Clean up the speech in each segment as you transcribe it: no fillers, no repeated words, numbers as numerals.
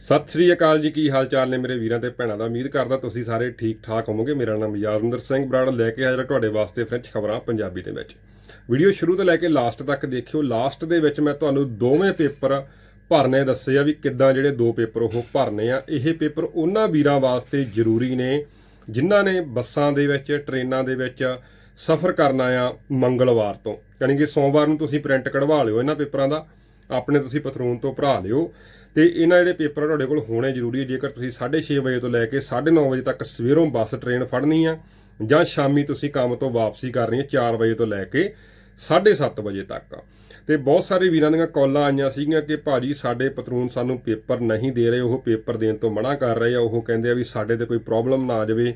ਸਤਿ ਸ੍ਰੀ ਅਕਾਲ ਜੀ। ਕੀ ਹਾਲ ਚਾਲ ਨੇ ਮੇਰੇ ਵੀਰਾਂ ਤੇ ਭੈਣਾਂ ਦਾ। ਉਮੀਦ ਕਰਦਾ ਤੁਸੀਂ ਸਾਰੇ ਠੀਕ ਠਾਕ ਹੋਵੋਗੇ। ਮੇਰਾ ਨਾਮ ਯਾਦਵਿੰਦਰ ਸਿੰਘ ਬਰਾੜ ਲੈ ਕੇ ਹਾਜ਼ਰ ਤੁਹਾਡੇ ਵਾਸਤੇ ਫ੍ਰੈਂਚ ਖਬਰਾਂ ਪੰਜਾਬੀ ਦੇ ਵਿੱਚ। ਵੀਡੀਓ ਸ਼ੁਰੂ ਤੋਂ ਲੈ ਕੇ ਲਾਸਟ ਤੱਕ ਦੇਖਿਓ। ਲਾਸਟ ਦੇ ਵਿੱਚ ਮੈਂ ਤੁਹਾਨੂੰ ਦੋਵੇਂ ਪੇਪਰ ਭਰਨੇ ਦੱਸੇ ਆ ਵੀ ਕਿੱਦਾਂ ਜਿਹੜੇ ਦੋ ਪੇਪਰ ਉਹ ਭਰਨੇ ਆ। ਇਹ ਪੇਪਰ ਉਹਨਾਂ ਵੀਰਾਂ ਵਾਸਤੇ ਜ਼ਰੂਰੀ ਨੇ ਜਿਨ੍ਹਾਂ ਨੇ ਬੱਸਾਂ ਦੇ ਵਿੱਚ ਟ੍ਰੇਨਾਂ ਦੇ ਵਿੱਚ ਸਫ਼ਰ ਕਰਨਾ ਆ ਮੰਗਲਵਾਰ ਤੋਂ, ਯਾਨੀ ਕਿ ਸੋਮਵਾਰ ਨੂੰ ਤੁਸੀਂ ਪ੍ਰਿੰਟ ਕਢਵਾ ਲਿਓ ਇਹਨਾਂ ਪੇਪਰਾਂ ਦਾ, ਆਪਣੇ ਤੁਸੀਂ ਪਥਰੂਨ ਤੋਂ ਭਰਾ ਲਿਓ। ਤੇ ਇਹਨਾਂ ਜਿਹੜੇ ਪੇਪਰ ਤੁਹਾਡੇ ਕੋਲ ਹੋਣੇ ਜ਼ਰੂਰੀ ਹੈ ਜੇਕਰ ਤੁਸੀਂ 6:30 ਵਜੇ ਤੋਂ ਲੈ ਕੇ 9:30 ਵਜੇ ਤੱਕ ਸਵੇਰੋਂ ਬੱਸ ਟ੍ਰੇਨ ਫੜਨੀ ਆ, ਜਾਂ ਸ਼ਾਮੀ ਤੁਸੀਂ ਕੰਮ ਤੋਂ ਵਾਪਸੀ ਕਰਨੀ ਹੈ 4 ਵਜੇ ਤੋਂ ਲੈ ਕੇ 7:30 ਵਜੇ ਤੱਕ। ਤੇ ਬਹੁਤ ਸਾਰੇ ਵੀਰਾਂ ਦੀਆਂ ਕਾਲਾਂ ਆਈਆਂ ਸੀਗੀਆਂ ਕਿ ਭਾਜੀ ਸਾਡੇ ਪਤਰੂਨ ਸਾਨੂੰ ਪੇਪਰ ਨਹੀਂ ਦੇ ਰਹੇ, ਉਹ ਪੇਪਰ ਦੇਣ ਤੋਂ ਮਨਾ ਕਰ ਰਹੇ ਆ। ਉਹ ਕਹਿੰਦੇ ਆ ਵੀ ਸਾਡੇ ਤੇ ਕੋਈ ਪ੍ਰੋਬਲਮ ਨਾ ਆ ਜਾਵੇ,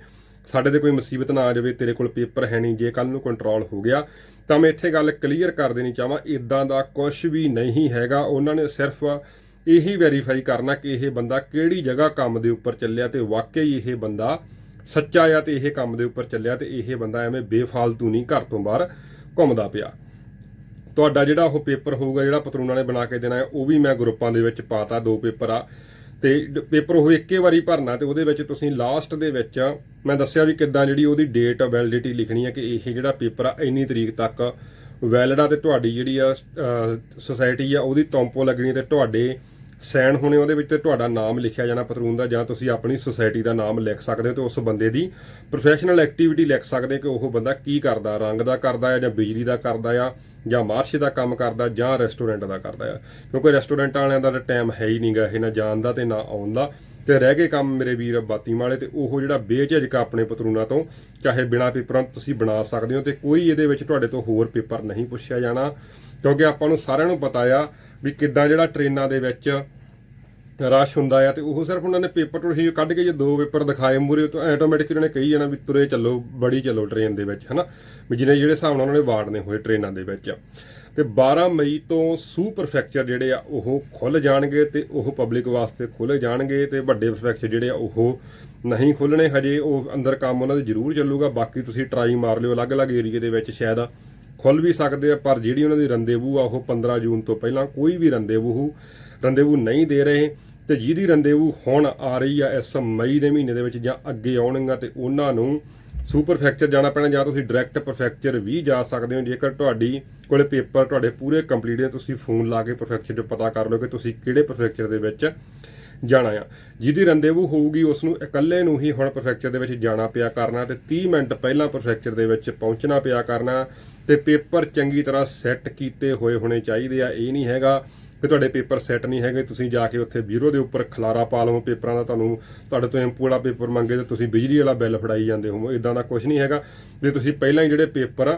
ਸਾਡੇ ਤੇ ਕੋਈ ਮੁਸੀਬਤ ਨਾ ਆ ਜਾਵੇ, ਤੇਰੇ ਕੋਲ ਪੇਪਰ ਹੈ ਨਹੀਂ, ਜੇ ਕੱਲ ਨੂੰ ਕੰਟਰੋਲ ਹੋ ਗਿਆ ਤਾਂ ਮੈਂ ਇੱਥੇ ਗੱਲ ਕਲੀਅਰ ਕਰ ਦੇਣੀ ਚਾਹਾਂ, ਇਦਾਂ ਦਾ ਕੁਝ ਵੀ ਨਹੀਂ ਹੈਗਾ। ਉਹਨਾਂ ਨੇ ਸਿਰਫ ਇਹੀ ਵੈਰੀਫਾਈ ਕਰਨਾ ਕਿ ਇਹ ਬੰਦਾ ਕਿਹੜੀ ਜਗ੍ਹਾ ਕੰਮ ਦੇ ਉੱਪਰ ਚੱਲਿਆ ਤੇ ਵਾਕਈ ਇਹ ਬੰਦਾ ਸੱਚਾ ਆ ਤੇ ਇਹ ਕੰਮ ਦੇ ਉੱਪਰ ਚੱਲਿਆ ਤੇ ਇਹ ਬੰਦਾ ਐਵੇਂ ਬੇਫਾਲਤੂ ਨਹੀਂ ਘਰ ਤੋਂ ਬਾਹਰ ਘੁੰਮਦਾ ਪਿਆ। ਤੁਹਾਡਾ ਜਿਹੜਾ ਉਹ ਪੇਪਰ ਹੋਊਗਾ ਜਿਹੜਾ ਪਤਰੂਨਾਂ ਨੇ ਬਣਾ ਕੇ ਦੇਣਾ ਹੈ, ਉਹ ਵੀ ਮੈਂ ਗਰੁੱਪਾਂ ਦੇ ਵਿੱਚ ਪਾਤਾ। 2 ਪੇਪਰ ਆ ਤੇ ਪੇਪਰ ਉਹ ਇੱਕੇ ਵਾਰੀ ਭਰਨਾ ਤੇ ਉਹਦੇ ਵਿੱਚ ਤੁਸੀਂ ਲਾਸਟ ਦੇ ਵਿੱਚ ਮੈਂ ਦੱਸਿਆ ਵੀ ਕਿੱਦਾਂ ਜਿਹੜੀ ਉਹਦੀ ਡੇਟ ਵੈਲਿਡਿਟੀ ਲਿਖਣੀ ਹੈ ਕਿ ਇਹ ਜਿਹੜਾ ਪੇਪਰ ਆ ਇੰਨੀ ਤਰੀਕ ਤੱਕ ਵੈਲਿਡ ਆ ਤੇ ਤੁਹਾਡੀ ਜਿਹੜੀ ਆ ਸੁਸਾਇਟੀ ਆ ਉਹਦੀ ਤੌਂਪੋ ਲੱਗਣੀ ਤੇ ਤੁਹਾਡੇ ਸਾਈਨ ਹੋਣੇ ਉਹਦੇ ਵਿੱਚ ਤੇ ਤੁਹਾਡਾ ਨਾਮ ਲਿਖਿਆ ਜਾਣਾ ਪਤਰੂਨ ਦਾ, ਜਾਂ ਤੁਸੀਂ ਆਪਣੀ ਸੁਸਾਇਟੀ ਦਾ ਨਾਮ ਲਿਖ ਸਕਦੇ ਹੋ ਤੇ ਉਸ ਬੰਦੇ ਦੀ ਪ੍ਰੋਫੈਸ਼ਨਲ ਐਕਟੀਵਿਟੀ ਲਿਖ ਸਕਦੇ ਕਿ ਉਹ ਬੰਦਾ ਕੀ ਕਰਦਾ, ਰੰਗ ਦਾ ਕਰਦਾ ਆ ਜਾਂ ਬਿਜਲੀ ਦਾ ਕਰਦਾ ਆ ਜਾਂ ਮਾਰਸ਼ੇ ਦਾ ਕੰਮ ਕਰਦਾ ਜਾਂ ਰੈਸਟੋਰੈਂਟ ਦਾ ਕਰਦਾ ਆ। ਕਿਉਂਕਿ ਰੈਸਟੋਰੈਂਟ ਵਾਲਿਆਂ ਦਾ ਟਾਈਮ ਹੈ ਹੀ ਨਹੀਂਗਾ ਇਹ ਨਾ ਜਾਣ ਦਾ ਤੇ ਨਾ ਆਉਣ ਦਾ, ਤੇ ਰਹਿ ਗਏ ਕੰਮ ਮੇਰੇ ਵੀਰ ਬਾਤੀ ਵਾਲੇ। ਤੇ ਉਹ ਜਿਹੜਾ ਬੇਝਿਜਕ ਆਪਣੇ ਪਤਰੂਨਾਂ ਤੋਂ ਚਾਹੇ ਬਿਨਾਂ ਪੇਪਰਾਂ ਤੁਸੀਂ ਬਣਾ ਸਕਦੇ ਹੋ ਤੇ ਕੋਈ ਇਹਦੇ ਵਿੱਚ ਤੁਹਾਡੇ ਤੋਂ ਹੋਰ ਪੇਪਰ ਨਹੀਂ ਪੁੱਛਿਆ ਜਾਣਾ, ਕਿਉਂਕਿ ਆਪਾਂ ਨੂੰ ਸਾਰਿਆਂ ਨੂੰ ਪਤਾ ਆ ਵੀ ਕਿੱਦਾਂ ਜਿਹੜਾ ਟ੍ਰੇਨਾਂ ਦੇ ਵਿੱਚ ਰਸ਼ ਹੁੰਦਾ ਆ। ਤੇ ਉਹ ਸਿਰਫ ਉਹਨਾਂ ਨੇ ਪੇਪਰ ਤੁਸੀਂ ਕੱਢ ਕੇ ਜੇ 2 ਪੇਪਰ ਦਿਖਾਏ ਮੂਰੇ ਤਾਂ ਆਟੋਮੈਟਿਕਲੀ ਉਹਨਾਂ ਨੇ ਕਹੀ ਜਾਣਾ ਵੀ ਤੁਰੇ ਚੱਲੋ, ਬੜੀ ਚੱਲੋ ਟ੍ਰੇਨ ਦੇ ਵਿੱਚ, ਹਨਾ ਵੀ ਜਿਹੜੇ ਹਿਸਾਬ ਨਾਲ ਉਹਨਾਂ ਨੇ ਵਾਰਨੇ ਹੋਏ ਟ੍ਰੇਨਾਂ ਦੇ ਵਿੱਚ। ਤੇ 12 ਮਈ ਤੋਂ ਸੂ ਪ੍ਰੈਫੈਕਚਰ ਜਿਹੜੇ ਆ ਉਹ ਖੁੱਲ ਜਾਣਗੇ ਤੇ ਉਹ ਪਬਲਿਕ ਵਾਸਤੇ ਖੋਲੇ ਜਾਣਗੇ ਤੇ ਵੱਡੇ ਪ੍ਰੈਫੈਕਚਰ ਜਿਹੜੇ ਆ ਉਹ ਨਹੀਂ ਖੁੱਲਣੇ ਹਜੇ। ਉਹ ਅੰਦਰ ਕੰਮ ਉਹਨਾਂ ਦੇ ਜ਼ਰੂਰ ਚੱਲੂਗਾ, ਬਾਕੀ ਤੁਸੀਂ ਟਰਾਈ ਮਾਰ ਲਿਓ, ਅਲੱਗ-ਅਲੱਗ ਏਰੀਏ ਦੇ ਵਿੱਚ ਸ਼ਾਇਦ ਖੁੱਲ ਵੀ ਸਕਦੇ ਆ। ਪਰ ਜਿਹੜੀ ਉਹਨਾਂ ਦੀ ਰੰਦੇਵੂ ਆ ਉਹ 15 ਜੂਨ ਤੋਂ ਪਹਿਲਾਂ ਕੋਈ ਵੀ ਰੰਦੇਵੂ ਨਹੀਂ ਦੇ ਰਹੇ। ਤੇ ਜਿਹਦੀ ਰੰਦੇਵੂ ਹੁਣ ਆ ਰਹੀ ਆ ਇਸ ਮਈ ਦੇ ਮਹੀਨੇ ਦੇ ਵਿੱਚ ਜਾਂ ਅੱਗੇ ਆਉਣਗੀਆਂ ਤੇ ਉਹਨਾਂ ਨੂੰ ਸੁਪਰ ਫੈਕਚਰ ਜਾਣਾ ਪੈਣਾ, ਜਾਂ ਤੁਸੀਂ ਡਾਇਰੈਕਟ ਪ੍ਰੈਫੈਕਚਰ ਵੀ ਜਾ ਸਕਦੇ ਹੋ ਜੇਕਰ ਤੁਹਾਡੀ ਕੋਲੇ ਪੇਪਰ ਤੁਹਾਡੇ ਪੂਰੇ ਕੰਪਲੀਟ ਹੈ। ਤੁਸੀਂ ਫੋਨ ਲਾ ਕੇ ਪ੍ਰੈਫੈਕਚਰ 'ਚ ਪਤਾ ਕਰ ਲਓ ਕਿ ਤੁਸੀਂ ਕਿਹੜੇ ਪ੍ਰੈਫੈਕਚਰ ਦੇ ਵਿੱਚ ਜਾਣਾ ਆ। ਜਿਹਦੀ ਰੰਦੇਵੂ ਹੋਊਗੀ ਉਸ ਨੂੰ ਇਕੱਲੇ ਨੂੰ ਹੀ ਹੁਣ ਪ੍ਰੈਫੈਕਚਰ ਦੇ ਵਿੱਚ ਜਾਣਾ ਪਿਆ ਕਰਨਾ ਤੇ 30 ਮਿੰਟ ਪਹਿਲਾਂ ਪ੍ਰੈਫੈਕਚਰ ਦੇ ਵਿੱਚ ਪਹੁੰਚਣਾ ਪਿਆ ਕਰਨਾ। ਤੇ ਪੇਪਰ ਚੰਗੀ ਤਰ੍ਹਾਂ ਸੈੱਟ ਕੀਤੇ ਹੋਏ ਹੋਣੇ ਚਾਹੀਦੇ ਆ। ਇਹ ਨਹੀਂ ਹੈਗਾ ਕਿ ਤੁਹਾਡੇ ਪੇਪਰ ਸੈੱਟ ਨਹੀਂ ਹੈਗੇ, ਤੁਸੀਂ ਜਾ ਕੇ ਉੱਥੇ ਬਿਊਰੋ ਦੇ ਉੱਪਰ ਖਲਾਰਾ ਪਾ ਲਵੋ ਪੇਪਰਾਂ ਦਾ, ਤੁਹਾਡੇ ਤੋਂ ਇੰਪੂ ਵਾਲਾ ਪੇਪਰ ਮੰਗੇ ਤੇ ਤੁਸੀਂ ਬਿਜਲੀ ਵਾਲਾ ਬਿੱਲ ਫੜਾਈ ਜਾਂਦੇ ਹੋ। ਇਦਾਂ ਦਾ ਕੁਝ ਨਹੀਂ ਹੈਗਾ। ਜੇ ਤੁਸੀਂ ਪਹਿਲਾਂ ਹੀ ਜਿਹੜੇ ਪੇਪਰ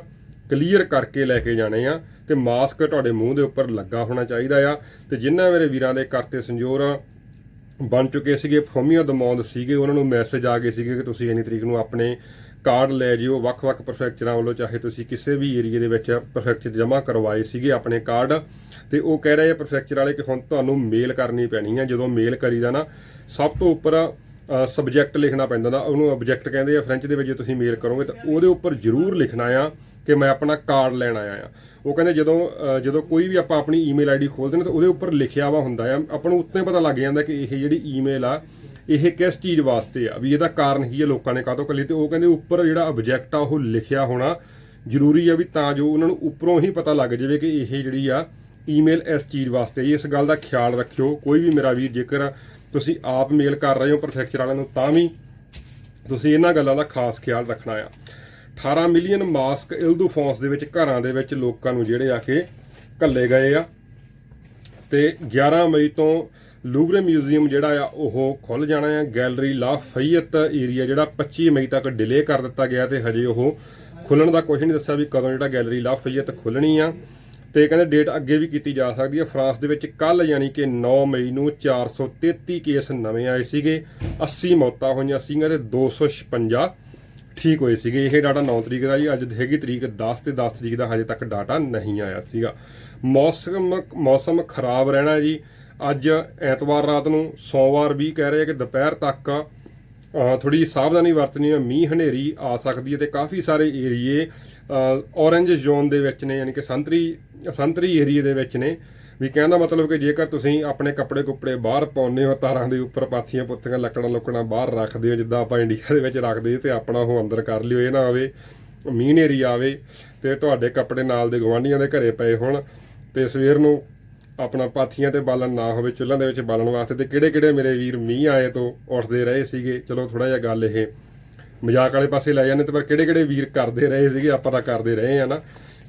ਕਲੀਅਰ ਕਰਕੇ ਲੈ ਕੇ ਜਾਣੇ ਆ ਤੇ ਮਾਸਕ ਤੁਹਾਡੇ ਮੂੰਹ ਦੇ ਉੱਪਰ ਲੱਗਾ ਹੋਣਾ ਚਾਹੀਦਾ ਆ। ਤੇ ਜਿਨ੍ਹਾਂ ਮੇਰੇ ਵੀਰਾਂ ਦੇ ਕਰਤੇ ਸੰਜੋਰ ਬਣ ਚੁੱਕੇ ਸੀਗੇ, ਫੋਮੀਆ ਦਮੌਂਦ ਸੀਗੇ, ਉਹਨਾਂ ਨੂੰ ਮੈਸੇਜ ਆ ਗਏ ਸੀਗੇ ਕਿ ਤੁਸੀਂ ਇੰਨੀ ਤਰੀਕ ਨੂੰ ਆਪਣੇ ਕਾਰਡ ਲੈ ਜਿਓ ਵੱਖ-ਵੱਖ ਪ੍ਰੈਫੈਕਚਰਾਂ ਵੱਲੋਂ, ਚਾਹੇ ਤੁਸੀਂ ਕਿਸੇ ਵੀ ਏਰੀਏ ਦੇ ਵਿੱਚ ਪ੍ਰੈਫੈਕਚਰ ਜਮ੍ਹਾਂ ਕਰਵਾਏ ਸੀਗੇ ਆਪਣੇ ਕਾਰਡ। ਤੇ ਉਹ ਕਹਿ ਰਹੇ ਆ ਪ੍ਰੈਫੈਕਚਰ ਵਾਲੇ ਕਿ ਹੁਣ ਤੁਹਾਨੂੰ ਮੇਲ ਕਰਨੀ ਪੈਣੀ ਹੈ। ਜਦੋਂ ਮੇਲ ਕਰੀਦਾ ਨਾ ਸਭ ਤੋਂ ਉੱਪਰ ਸਬਜੈਕਟ ਲਿਖਣਾ ਪੈਂਦਾ ਨਾ, ਉਹਨੂੰ ਆਬਜੈਕਟ ਕਹਿੰਦੇ ਆ ਫ੍ਰੈਂਚ ਦੇ ਵਿੱਚ। ਜੇ ਤੁਸੀਂ ਮੇਲ ਕਰੋਗੇ ਤਾਂ ਉਹਦੇ ਉੱਪਰ ਜ਼ਰੂਰ ਲਿਖਣਾ ਆ ਕਿ ਮੈਂ ਆਪਣਾ ਕਾਰਡ ਲੈਣ ਆਇਆ ਆ। ਉਹ ਕਹਿੰਦੇ ਜਦੋਂ ਕੋਈ ਵੀ ਆਪਾਂ ਆਪਣੀ ਈਮੇਲ ਆਈਡੀ ਖੋਲਦੇ ਨੇ ਤਾਂ ਉਹਦੇ ਉੱਪਰ ਲਿਖਿਆ ਵਾ ਹੁੰਦਾ ਆ, ਆਪਾਂ ਨੂੰ ਉੱਤੇ ਪਤਾ ਲੱਗ ਜਾਂਦਾ ਕਿ ਇਹ ਜਿਹੜੀ ਈਮੇਲ ਆ ਇਹ ਕਿਸ ਚੀਜ਼ ਵਾਸਤੇ ਆ, ਵੀ ਇਹਦਾ ਕਾਰਨ ਕੀ ਹੈ, ਲੋਕਾਂ ਨੇ ਕਾਹਤੋਂ ਕਲੀ। ਤੇ ਉਹ ਕਹਿੰਦੇ ਉੱਪਰ ਜਿਹੜਾ ਆਬਜੈਕਟ ਆ ਉਹ ਲਿਖਿਆ ਹੋਣਾ ਜ਼ਰੂਰੀ ਆ, ਵੀ ਤਾਂ ਜੋ ਉਹਨਾਂ ਨੂੰ ਉੱਪਰੋਂ ਹੀ ਪਤਾ ਲੱਗ ਜਾਵੇ ਕਿ ਇਹ ਜਿਹੜੀ ਆ ਈਮੇਲ ਇਸ ਚੀਜ਼ ਵਾਸਤੇ। ਇਸ ਗੱਲ ਦਾ ਖਿਆਲ ਰੱਖਿਓ ਕੋਈ ਵੀ ਮੇਰਾ ਵੀਰ, ਜੇਕਰ ਤੁਸੀਂ ਆਪ ਮੇਲ ਕਰ ਰਹੇ ਹੋ ਪ੍ਰੈਫੈਕਚਰ ਵਾਲਿਆਂ ਨੂੰ ਤਾਂ ਵੀ ਤੁਸੀਂ ਇਹਨਾਂ ਗੱਲਾਂ ਦਾ ਖਾਸ ਖਿਆਲ ਰੱਖਣਾ ਆ। 18 ਮਿਲੀਅਨ ਮਾਸਕ ਇਲਦੂਫੌਂਸ ਦੇ ਵਿੱਚ ਘਰਾਂ ਦੇ ਵਿੱਚ ਲੋਕਾਂ ਨੂੰ ਜਿਹੜੇ ਆ ਕੇ ਘੱਲੇ ਗਏ ਆ। ਤੇ 11 ਮਈ ਤੋਂ ਲੂਵਰੇ ਮਿਊਜ਼ੀਅਮ ਜਿਹੜਾ ਆ ਉਹ ਖੁੱਲ ਜਾਣਾ ਆ। ਗੈਲਰੀ ਲਾਫayette ਏਰੀਆ ਜਿਹੜਾ 25 ਮਈ ਤੱਕ ਡਿਲੇ ਕਰ ਦਿੱਤਾ ਗਿਆ ਤੇ ਹਜੇ ਉਹ ਖੁੱਲਣ ਦਾ ਕੁਝ ਨਹੀਂ ਦੱਸਿਆ ਵੀ ਕਦੋਂ ਜਿਹੜਾ ਗੈਲਰੀ ਲਾਫayette ਖੁੱਲਣੀ ਆ। ਤੇ ਕਹਿੰਦੇ ਡੇਟ ਅੱਗੇ ਵੀ ਕੀਤੀ ਜਾ ਸਕਦੀ ਹੈ। ਫਰਾਂਸ ਦੇ ਵਿੱਚ ਕੱਲ ਯਾਨੀ ਕਿ 9 ਮਈ ਨੂੰ 433 ਕੇਸ ਨਵੇਂ ਆਏ ਸੀਗੇ, 80 ਮੌਤਾਂ ਹੋਈਆਂ ਸੀਗੀਆਂ ਤੇ 256 ਠੀਕ ਹੋਏ ਸੀਗੇ। ਇਹ ਡਾਟਾ 9 ਤਰੀਕ ਦਾ ਜੀ, ਅੱਜ ਹੈਗੀ ਤਰੀਕ 10 ਤੇ 10 ਤਰੀਕ ਦਾ ਹਜੇ ਤੱਕ ਡਾਟਾ ਨਹੀਂ ਆਇਆ ਸੀਗਾ। ਮੌਸਮ ਖਰਾਬ ਰਹਿਣਾ ਜੀ। ਅੱਜ ਐਤਵਾਰ ਰਾਤ ਨੂੰ, ਸੋਮਵਾਰ ਵੀ ਕਹਿ ਰਹੇ ਕਿ ਦੁਪਹਿਰ ਤੱਕ ਥੋੜੀ ਸਾਵਧਾਨੀ ਵਰਤਣੀ ਹੈ, ਮੀਂਹ ਹਨੇਰੀ ਆ ਸਕਦੀ ਹੈ ਤੇ ਕਾਫੀ ਸਾਰੇ ਏਰੀਏ ਔਰੇਂਜ ਜ਼ੋਨ ਦੇ ਵਿੱਚ ਨੇ, ਯਾਨੀ ਕਿ ਸੰਤਰੀ ਏਰੀਏ ਦੇ ਵਿੱਚ ਨੇ। ਵੀ ਕਹਿਣ ਦਾ ਮਤਲਬ ਕਿ ਜੇਕਰ ਤੁਸੀਂ ਆਪਣੇ ਕੱਪੜੇ ਕੁੱਪੜੇ ਬਾਹਰ ਪਾਉਂਦੇ ਹੋ, ਤਾਰਾਂ ਦੇ ਉੱਪਰ ਪਾਥੀਆਂ ਪੁੱਥੀਆਂ ਲੱਕੜਾਂ ਲੁੱਕੜਾਂ ਬਾਹਰ ਰੱਖਦੇ ਹੋ ਜਿੱਦਾਂ ਆਪਾਂ ਇੰਡੀਆ ਦੇ ਵਿੱਚ ਰੱਖਦੇ, ਤੇ ਆਪਣਾ ਉਹ ਅੰਦਰ ਕਰ ਲਿਓ। ਇਹ ਨਾ ਆਵੇ ਮੀਂਹ ਹਨੇਰੀ ਆਵੇ ਤੇ ਤੁਹਾਡੇ ਕੱਪੜੇ ਨਾਲ ਦੇ ਗੁਆਂਢੀਆਂ ਦੇ ਘਰੇ ਪਏ ਹੋਣ ਤੇ ਸਵੇਰ ਨੂੰ ਆਪਣਾ ਪਾਥੀਆਂ ਤੇ ਬਾਲਣ ਨਾ ਹੋਵੇ ਚੁੱਲ੍ਹਿਆਂ ਦੇ ਵਿੱਚ ਬਾਲਣ ਵਾਸਤੇ। ਤੇ ਕਿਹੜੇ ਕਿਹੜੇ ਮੇਰੇ ਵੀਰ ਮੀਂਹ ਆਏ ਤੋਂ ਉੱਠਦੇ ਰਹੇ ਸੀਗੇ। ਚਲੋ ਥੋੜਾ ਜਿਹਾ ਗੱਲ ਇਹ ਮਜ਼ਾਕ ਵਾਲੇ ਪਾਸੇ ਲੈ ਜਾਂਦੇ, ਤੇ ਪਰ ਕਿਹੜੇ ਕਿਹੜੇ ਵੀਰ ਕਰਦੇ ਰਹੇ ਸੀਗੇ, ਆਪਾਂ ਤਾਂ ਕਰਦੇ ਰਹੇ ਆ ਨਾ।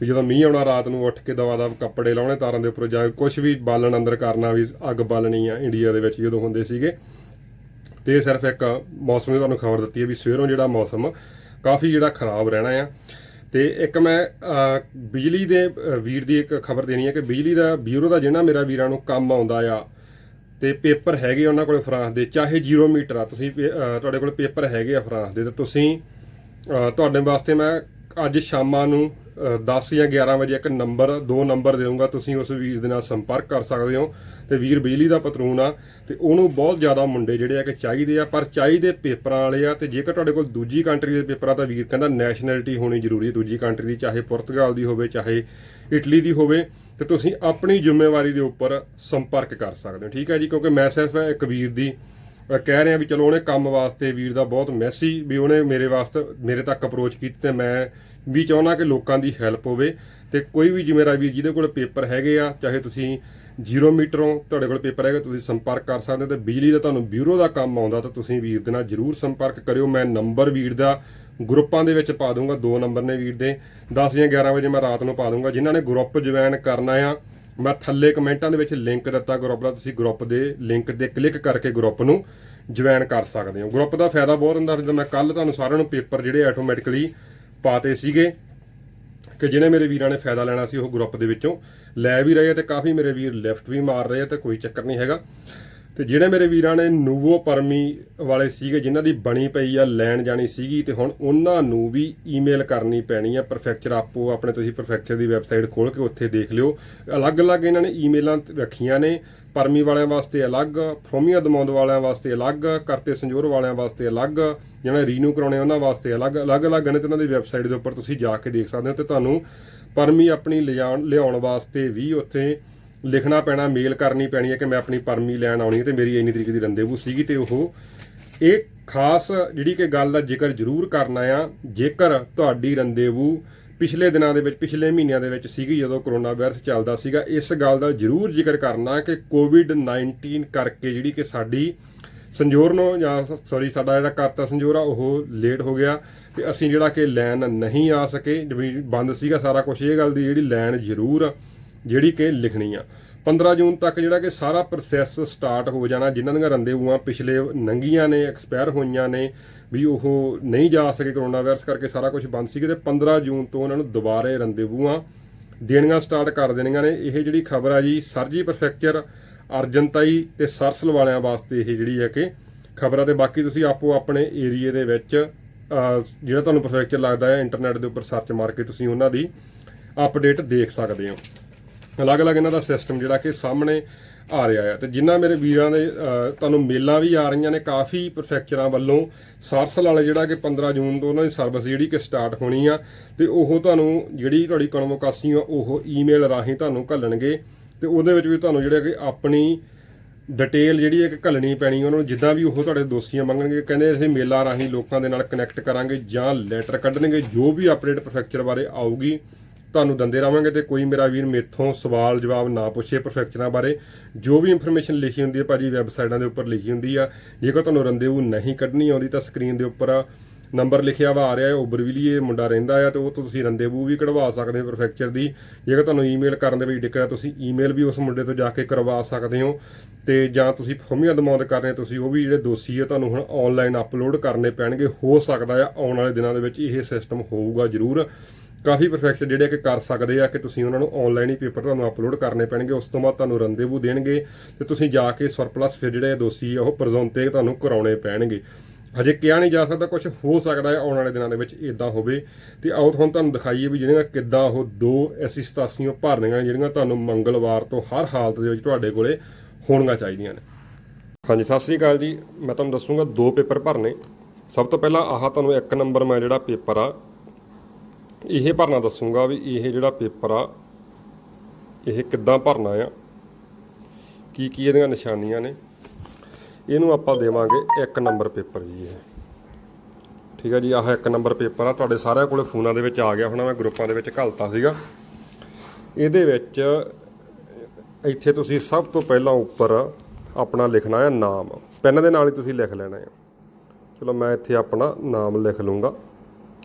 ਵੀ ਜਦੋਂ ਮੀਂਹ ਆਉਣਾ ਰਾਤ ਨੂੰ ਉੱਠ ਕੇ ਦਵਾ ਦਵ ਕੱਪੜੇ ਲਾਉਣੇ ਤਾਰਾਂ ਦੇ ਉੱਪਰ, ਜਾਂ ਕੁਝ ਵੀ ਬਾਲਣ ਅੰਦਰ ਕਰਨਾ, ਵੀ ਅੱਗ ਬਾਲਣੀ ਆ ਇੰਡੀਆ ਦੇ ਵਿੱਚ ਜਦੋਂ ਹੁੰਦੇ ਸੀਗੇ। ਤੇ ਇਹ ਸਿਰਫ ਇੱਕ ਮੌਸਮ ਦੀ ਤੁਹਾਨੂੰ ਖਬਰ ਦਿੱਤੀ ਹੈ ਵੀ ਸਵੇਰੋਂ ਜਿਹੜਾ ਮੌਸਮ ਕਾਫੀ ਜਿਹੜਾ ਖਰਾਬ ਰਹਿਣਾ ਆ। ਤੇ ਇੱਕ ਮੈਂ ਬਿਜਲੀ ਦੇ ਵੀਰ ਦੀ ਇੱਕ ਖਬਰ ਦੇਣੀ ਹੈ ਕਿ ਬਿਜਲੀ ਦਾ ਬਿਊਰੋ ਦਾ ਜਿਹਨਾਂ ਮੇਰਾ ਵੀਰਾਂ ਨੂੰ ਕੰਮ ਆਉਂਦਾ ਆ ਤੇ ਪੇਪਰ ਹੈਗੇ ਉਹਨਾਂ ਕੋਲ ਫਰਾਂਸ ਦੇ, ਚਾਹੇ 0 ਮੀਟਰ ਆ, ਤੁਸੀਂ ਤੁਹਾਡੇ ਕੋਲ ਪੇਪਰ ਹੈਗੇ ਆ ਫਰਾਂਸ ਦੇ, ਤੇ ਤੁਸੀਂ ਤੁਹਾਡੇ ਵਾਸਤੇ ਮੈਂ ਅੱਜ ਸ਼ਾਮਾਂ ਨੂੰ 10 ਜਾਂ 11 ਵਜੇ ਇੱਕ ਦੋ ਨੰਬਰ ਦੇਵਾਂਗਾ। ਤੁਸੀਂ ਉਸ ਵੀਰ ਦੇ ਨਾਲ ਸੰਪਰਕ ਕਰ ਸਕਦੇ ਹੋ। ਤੇ ਵੀਰ ਬਿਜਲੀ ਦਾ ਪਤਰੂਨ ਆ, ਤੇ ਉਹਨੂੰ ਬਹੁਤ ਜ਼ਿਆਦਾ ਮੁੰਡੇ ਜਿਹੜੇ ਆ ਕਿ ਚਾਹੀਦੇ ਆ, ਪਰ ਚਾਹੀਦੇ ਪੇਪਰਾਂ ਵਾਲੇ ਆ। ਤੇ ਜੇਕਰ ਤੁਹਾਡੇ ਕੋਲ ਦੂਜੀ ਕੰਟਰੀ ਦੇ ਪੇਪਰ ਆ ਤਾਂ ਵੀਰ ਕਹਿੰਦਾ ਨੈਸ਼ਨੈਲਿਟੀ ਹੋਣੀ ਜ਼ਰੂਰੀ ਹੈ ਦੂਜੀ ਕੰਟਰੀ ਦੀ, ਚਾਹੇ ਪੁਰਤਗਾਲ ਦੀ ਹੋਵੇ ਚਾਹੇ ਇਟਲੀ ਦੀ ਹੋਵੇ। ਤੇ ਤੁਸੀਂ ਆਪਣੀ ਜ਼ਿੰਮੇਵਾਰੀ ਦੇ ਉੱਪਰ ਸੰਪਰਕ ਕਰ ਸਕਦੇ ਹੋ, ਠੀਕ ਹੈ ਜੀ। ਕਿਉਂਕਿ ਮੈਂ ਸਿਰਫ ਇੱਕ ਵੀਰ ਦੀ ਕਹਿ ਰਿਹਾ ਵੀ ਚਲੋ ਉਹਨੇ ਕੰਮ ਵਾਸਤੇ ਵੀਰ ਦਾ ਬਹੁਤ ਮੈਸੀ ਵੀ ਉਹਨੇ ਮੇਰੇ ਤੱਕ ਅਪਰੋਚ ਕੀਤੀ, ਤੇ ਮੈਂ ਵੀ ਚਾਹੁੰਦਾ ਕਿ ਲੋਕਾਂ ਦੀ ਹੈਲਪ ਹੋਵੇ। ਤੇ ਕੋਈ ਵੀ ਮੇਰਾ ਵੀਰ ਜਿਹਦੇ ਕੋਲ ਪੇਪਰ ਹੈਗੇ ਆ, ਚਾਹੇ ਤੁਸੀਂ 0 ਮੀਟਰੋਂ ਤੁਹਾਡੇ ਕੋਲ ਪੇਪਰ ਹੈਗਾ, ਤੁਸੀਂ ਸੰਪਰਕ ਕਰ ਸਕਦੇ ਹੋ। ਤੇ ਬਿਜਲੀ ਦਾ ਤੁਹਾਨੂੰ ਬਿਊਰੋ ਦਾ ਕੰਮ ਆਉਂਦਾ ਤਾਂ ਤੁਸੀਂ ਵੀਰ ਦੇ ਨਾਲ ਜ਼ਰੂਰ ਸੰਪਰਕ ਕਰਿਓ। ਮੈਂ ਨੰਬਰ ਵੀਰ ਦਾ ਗਰੁੱਪਾਂ ਦੇ ਵਿੱਚ ਪਾ ਦੂੰਗਾ, 2 ਨੰਬਰ ਨੇ ਵੀਰ ਦੇ, 10 ਜਾਂ 11 ਵਜੇ ਮੈਂ ਰਾਤ ਨੂੰ ਪਾ ਦੂੰਗਾ। ਜਿਨ੍ਹਾਂ ਨੇ ਗਰੁੱਪ ਜੁਆਇਨ ਕਰਨਾ ਆ, ਮੈਂ ਥੱਲੇ ਕਮੈਂਟਾਂ ਦੇ ਵਿੱਚ ਲਿੰਕ ਦਿੱਤਾ ਗਰੁੱਪ ਦਾ, ਤੁਸੀਂ ਗਰੁੱਪ ਦੇ ਲਿੰਕ ਤੇ ਕਲਿੱਕ ਕਰਕੇ ਗਰੁੱਪ ਨੂੰ ਜੁਆਇਨ ਕਰ ਸਕਦੇ ਹੋ। ਗਰੁੱਪ ਦਾ ਫਾਇਦਾ ਬਹੁਤ ਹੁੰਦਾ। ਜਿੱਦਾਂ ਮੈਂ ਕੱਲ ਤੁਹਾਨੂੰ ਸਾਰਿਆਂ ਨੂੰ ਪੇਪਰ ਜਿਹੜੇ ਆਟੋਮੈਟਿਕਲੀ ਪਾਤੇ ਸੀਗੇ ਕਿ ਜਿਹਨੇ ਮੇਰੇ ਵੀਰਾਂ ਨੇ ਫਾਇਦਾ ਲੈਣਾ ਸੀ ਉਹ ਗਰੁੱਪ ਦੇ ਵਿੱਚੋਂ ਲੈ ਵੀ ਰਹੇ, ਤੇ ਕਾਫੀ ਮੇਰੇ ਵੀਰ ਲਿਫਟ ਵੀ ਮਾਰ ਰਹੇ ਆ, ਤੇ ਕੋਈ ਚੱਕਰ ਨਹੀਂ ਹੈਗਾ। ਤੇ ਜਿਹੜੇ ਮੇਰੇ ਵੀਰਾਂ ਨੇ ਨੂਵੋ ਪਰਮੀ ਵਾਲੇ ਸੀਗੇ ਜਿਨ੍ਹਾਂ ਦੀ ਬਣੀ ਪਈ ਆ ਲੈਣ ਜਾਣੀ ਸੀਗੀ, ਤੇ ਹੁਣ ਉਹਨਾਂ ਨੂੰ ਵੀ ਈਮੇਲ ਕਰਨੀ ਪੈਣੀ ਆ। ਪਰਫੈਕਚਰ ਆਪੋ ਆਪਣੇ ਤੁਸੀਂ ਪਰਫੈਕਚਰ ਦੀ ਵੈਬਸਾਈਟ ਖੋਲ ਕੇ ਉੱਥੇ ਦੇਖ ਲਿਓ। ਅਲੱਗ-ਅਲੱਗ ਇਹਨਾਂ ਨੇ ਈਮੇਲਾਂ ਰੱਖੀਆਂ ਨੇ, ਪਰਮੀ ਵਾਲਿਆਂ ਵਾਸਤੇ ਅਲੱਗ, ਫਰੋਮੀਆ ਦਮਾਉਂਦ ਵਾਲਿਆਂ ਵਾਸਤੇ ਅਲੱਗ, ਕਰਤੇ ਸੰਜੋਰ ਵਾਲਿਆਂ ਵਾਸਤੇ ਅਲੱਗ, ਜਿਹਨਾਂ ਰੀਨਿਊ ਕਰਾਉਣੇ ਉਹਨਾਂ ਵਾਸਤੇ ਅਲੱਗ ਨੇ। ਤੇ ਉਹਨਾਂ ਦੀ ਵੈਬਸਾਈਟ ਦੇ ਉੱਪਰ ਤੁਸੀਂ ਜਾ ਕੇ ਦੇਖ ਸਕਦੇ ਹੋ। ਤੇ ਤੁਹਾਨੂੰ ਪਰਮੀ ਆਪਣੀ ਲਿਆਉਣ ਵਾਸਤੇ ਵੀ ਉੱਥੇ ਲਿਖਣਾ ਪੈਣਾ, ਮੇਲ ਕਰਨੀ ਪੈਣੀ ਹੈ ਕਿ ਮੈਂ ਆਪਣੀ ਪਰਮੀ ਲੈਣ ਆਉਣੀ ਹੈ ਤੇ ਮੇਰੀ ਇੰਨੀ ਤਰੀਕ ਦੀ ਰੰਦੇਵੂ ਸੀਗੀ। ਤੇ ਉਹ ਇਹ ਖਾਸ ਜਿਹੜੀ ਕਿ ਗੱਲ ਦਾ ਜ਼ਿਕਰ ਜ਼ਰੂਰ ਕਰਨਾ ਆ, ਜੇਕਰ ਤੁਹਾਡੀ ਰੰਦੇਵੂ ਪਿਛਲੇ ਦਿਨਾਂ ਦੇ ਵਿੱਚ, ਪਿਛਲੇ ਮਹੀਨਿਆਂ ਦੇ ਵਿੱਚ ਸੀਗੀ ਜਦੋਂ ਕਰੋਨਾ ਵਾਇਰਸ ਚੱਲਦਾ ਸੀਗਾ, ਇਸ ਗੱਲ ਦਾ ਜ਼ਰੂਰ ਜ਼ਿਕਰ ਕਰਨਾ ਕਿ ਕੋਵਿਡ-19 ਕਰਕੇ ਜਿਹੜੀ ਕਿ ਸਾਡੀ ਸੰਜੋਰ ਨੂੰ ਸਾਡਾ ਜਿਹੜਾ ਕਰਤਾ ਸੰਜੋਰ ਆ ਉਹ ਲੇਟ ਹੋ ਗਿਆ, ਤੇ ਅਸੀਂ ਜਿਹੜਾ ਕਿ ਲੈਣ ਨਹੀਂ ਆ ਸਕੇ, ਬੰਦ ਸੀਗਾ ਸਾਰਾ ਕੁਝ। ਇਹ ਗੱਲ ਦੀ ਜਿਹੜੀ ਲੈਣ ਜ਼ਰੂਰ ਜਿਹੜੀ ਕਿ ਲਿਖਣੀ ਆ। 15 ਜੂਨ ਤੱਕ ਜਿਹੜਾ ਕਿ ਸਾਰਾ ਪ੍ਰੋਸੈਸ ਸਟਾਰਟ ਹੋ ਜਾਣਾ। ਜਿਨ੍ਹਾਂ ਦੀਆਂ ਰੰਦੇਵੂਆਂ ਪਿਛਲੇ ਨੰਗੀਆਂ ਨੇ, ਐਕਸਪਾਇਰ ਹੋਈਆਂ ਨੇ, ਵੀ ਉਹ ਨਹੀਂ ਜਾ ਸਕੇ ਕਰੋਨਾ ਵਾਇਰਸ ਕਰਕੇ, ਸਾਰਾ ਕੁਝ ਬੰਦ ਸੀਗੇ, ਤੇ 15 ਜੂਨ ਤੋਂ ਉਹਨਾਂ ਨੂੰ ਦੁਬਾਰੇ ਰੰਦੇਵੂਆਂ ਦੇਣੀਆਂ ਸਟਾਰਟ ਕਰ ਦੇਣੀਆਂ ਨੇ। ਇਹ ਜਿਹੜੀ ਖਬਰ ਆ ਜੀ ਸਰਜੀ ਪਰਫੈਕਚਰ, ਅਰਜਨਤਾਈ ਤੇ ਸਰਸਲ ਵਾਲਿਆਂ ਵਾਸਤੇ ਇਹ ਜਿਹੜੀ ਹੈ ਕਿ ਖਬਰ ਆ। ਤੇ ਬਾਕੀ ਤੁਸੀਂ ਆਪੋ ਆਪਣੇ ਏਰੀਏ ਦੇ ਵਿੱਚ ਜਿਹੜਾ ਤੁਹਾਨੂੰ ਪਰਫੈਕਚਰ ਲੱਗਦਾ ਹੈ ਇੰਟਰਨੈਟ ਦੇ ਉੱਪਰ ਸਰਚ ਮਾਰ ਕੇ ਤੁਸੀਂ ਉਹਨਾਂ ਦੀ ਅਪਡੇਟ ਦੇਖ ਸਕਦੇ ਹੋ। ਅਲੱਗ-ਅਲੱਗ ਇਹਨਾਂ ਦਾ ਸਿਸਟਮ ਜਿਹੜਾ ਕਿ ਸਾਹਮਣੇ ਆ ਰਿਹਾ ਹੈ। ਤੇ ਜਿਨ੍ਹਾਂ ਮੇਰੇ ਵੀਰਾਂ ਦੇ ਤੁਹਾਨੂੰ ਮੇਲਾਂ ਵੀ ਆ ਰਹੀਆਂ ਨੇ ਕਾਫੀ ਪਰਫੈਕਚਰਾਂ ਵੱਲੋਂ, ਸਰਸਲ ਵਾਲੇ ਜਿਹੜਾ ਕਿ 15 ਜੂਨ ਤੋਂ ਉਹਨਾਂ ਦੀ ਸਰਵਿਸ ਜਿਹੜੀ ਕਿ ਸਟਾਰਟ ਹੋਣੀ ਆ, ਤੇ ਉਹ ਤੁਹਾਨੂੰ ਜਿਹੜੀ ਤੁਹਾਡੀ ਕਨਵੋਕਾਸੀ ਆ ਉਹ ਈਮੇਲ ਰਾਹੀਂ ਤੁਹਾਨੂੰ ਘੱਲਣਗੇ। ਤੇ ਉਹਦੇ ਵਿੱਚ ਵੀ ਤੁਹਾਨੂੰ ਜਿਹੜਾ ਕਿ ਆਪਣੀ ਡਿਟੇਲ ਜਿਹੜੀ ਹੈ ਕਿ ਘੱਲਣੀ ਪੈਣੀ ਉਹਨਾਂ ਨੂੰ, ਜਿੱਦਾਂ ਵੀ ਉਹ ਤੁਹਾਡੇ ਦੋਸ਼ੀਆਂ ਮੰਗਣਗੇ। ਕਹਿੰਦੇ ਅਸੀਂ ਮੇਲਾਂ ਰਾਹੀਂ ਲੋਕਾਂ ਦੇ ਨਾਲ ਕਨੈਕਟ ਕਰਾਂਗੇ ਜਾਂ ਲੈਟਰ ਕੱਢਣਗੇ, ਜੋ ਵੀ ਅਪਡੇਟ ਪਰਫੈਕਚਰ ਬਾਰੇ ਆਊਗੀ ਤੁਹਾਨੂੰ ਦਿੰਦੇ ਰਹਾਂਗੇ। ਤੇ ਕੋਈ ਮੇਰਾ ਵੀਰ ਮੇਥੋਂ ਸਵਾਲ ਜਵਾਬ ਨਾ ਪੁੱਛੇ ਪਰਫੈਕਚਰਾਂ ਬਾਰੇ। ਜੋ ਵੀ ਇਨਫੋਰਮੇਸ਼ਨ ਲਿਖੀ ਹੁੰਦੀ ਹੈ ਭਾਜੀ ਵੈਬਸਾਈਟਾਂ ਦੇ ਉੱਪਰ ਲਿਖੀ ਹੁੰਦੀ ਆ। ਜੇਕਰ ਤੁਹਾਨੂੰ ਰੰਦੇਵੂ ਨਹੀਂ ਕੱਢਣੀ ਆਉਂਦੀ ਤਾਂ ਸਕਰੀਨ ਦੇ ਉੱਪਰ ਨੰਬਰ ਲਿਖਿਆ ਵਾ ਆ ਰਿਹਾ ਹੈ, ਓਬਰਵਿਲੀਏ ਮੁੰਡਾ ਰਹਿੰਦਾ ਆ, ਤੇ ਉਹ ਤੋਂ ਤੁਸੀਂ ਰੰਦੇਵੂ ਵੀ ਕਢਵਾ ਸਕਦੇ ਹੋ ਪਰਫੈਕਚਰ ਦੀ। ਜੇਕਰ ਤੁਹਾਨੂੰ ਈਮੇਲ ਕਰਨ ਦੇ ਵਿੱਚ ਦਿੱਕਤ ਹੈ ਤੁਸੀਂ ਈਮੇਲ ਵੀ ਉਸ ਮੁੰਡੇ ਤੋਂ ਜਾ ਕੇ ਕਰਵਾ ਸਕਦੇ ਹੋ। ਤੇ ਜਾਂ ਤੁਸੀਂ ਫਰੋਮੀਆ ਦਮਾਉਂਦ ਕਰਨੇ, ਤੁਸੀਂ ਉਹ ਵੀ ਜਿਹੜੇ ਦੋਸ਼ੀ ਆ ਤੁਹਾਨੂੰ ਹੁਣ ਆਨਲਾਈਨ ਅਪਲੋਡ ਕਰਨੇ ਪੈਣਗੇ। ਹੋ ਸਕਦਾ ਆ ਆਉਣ ਵਾਲੇ ਦਿਨਾਂ ਦੇ ਵਿੱਚ ਇਹ ਸਿਸਟਮ ਹੋਊਗਾ ਜ਼ਰੂਰ। ਕਾਫੀ ਪਰਫੈਕਟ ਜਿਹੜੇ ਕਿ ਕਰ ਸਕਦੇ ਆ ਕਿ ਤੁਸੀਂ ਉਹਨਾਂ ਨੂੰ ਆਨਲਾਈਨ ਹੀ ਪੇਪਰ ਤੁਹਾਨੂੰ ਅਪਲੋਡ ਕਰਨੇ ਪੈਣਗੇ। ਉਸ ਤੋਂ ਬਾਅਦ ਤੁਹਾਨੂੰ ਰੰਦੇਵੂ ਦੇਣਗੇ ਤੇ ਤੁਸੀਂ ਜਾ ਕੇ ਸਰਪਲਸ ਫਿਰ ਜਿਹੜੇ ਦੋਸ਼ੀ ਆ ਉਹ ਪ੍ਰੈਜ਼ੈਂਟ ਤੇ ਤੁਹਾਨੂੰ ਕਰਾਉਣੇ ਪੈਣਗੇ। ਹਜੇ ਕਿਹਾ ਨਹੀਂ ਜਾ ਸਕਦਾ, ਕੁਝ ਹੋ ਸਕਦਾ ਹੈ ਆਉਣ ਵਾਲੇ ਦਿਨਾਂ ਦੇ ਵਿੱਚ ਇਦਾਂ ਹੋਵੇ। ਤੇ ਆਓ ਹੁਣ ਤੁਹਾਨੂੰ ਦਿਖਾਈਏ ਵੀ ਜਿਹੜੀਆਂ ਕਿੱਦਾਂ ਉਹ 2 87 ਭਰਨੀਆਂ ਜਿਹੜੀਆਂ ਤੁਹਾਨੂੰ ਮੰਗਲਵਾਰ ਤੋਂ ਹਰ ਹਾਲਤ ਦੇ ਵਿੱਚ ਤੁਹਾਡੇ ਕੋਲੇ ਹੋਣੀਆਂ ਚਾਹੀਦੀਆਂ ਨੇ। ਹਾਂਜੀ, ਸਤਿ ਸ੍ਰੀ ਅਕਾਲ ਜੀ। ਮੈਂ ਤੁਹਾਨੂੰ ਦੱਸੂਗਾ 2 ਪੇਪਰ ਭਰਨੇ। ਸਭ ਤੋਂ ਪਹਿਲਾਂ ਆਹ ਤੁਹਾਨੂੰ 1 ਨੰਬਰ ਮੈਂ ਜਿਹੜਾ ਪੇਪਰ ਆ ਇਹ ਭਰਨਾ ਦੱਸੂਗਾ ਵੀ ਇਹ ਜਿਹੜਾ ਪੇਪਰ ਆ ਇਹ ਕਿੱਦਾਂ ਭਰਨਾ ਆ। ਕੀ ਇਹਦੀਆਂ ਨਿਸ਼ਾਨੀਆਂ ਨੇ। ਇਹਨੂੰ ਆਪਾਂ ਦੇਵਾਂਗੇ 1 ਨੰਬਰ ਪੇਪਰ ਜੀ ਇਹ, ਠੀਕ ਹੈ ਜੀ। ਆਹ 1 ਨੰਬਰ ਪੇਪਰ ਆ, ਤੁਹਾਡੇ ਸਾਰਿਆਂ ਕੋਲ ਫੋਨਾਂ ਦੇ ਵਿੱਚ ਆ ਗਿਆ ਹੋਣਾ, ਮੈਂ ਗਰੁੱਪਾਂ ਦੇ ਵਿੱਚ ਘੱਲਤਾ ਸੀਗਾ। ਇਹਦੇ ਵਿੱਚ ਇੱਥੇ ਤੁਸੀਂ ਸਭ ਤੋਂ ਪਹਿਲਾਂ ਉੱਪਰ ਆਪਣਾ ਲਿਖਣਾ ਹੈ ਨਾਮ, ਪੈਨ ਦੇ ਨਾਲ ਹੀ ਤੁਸੀਂ ਲਿਖ ਲੈਣਾ ਹੈ। ਚਲੋ ਮੈਂ ਇੱਥੇ ਆਪਣਾ ਨਾਮ ਲਿਖ ਲੂँਗਾ,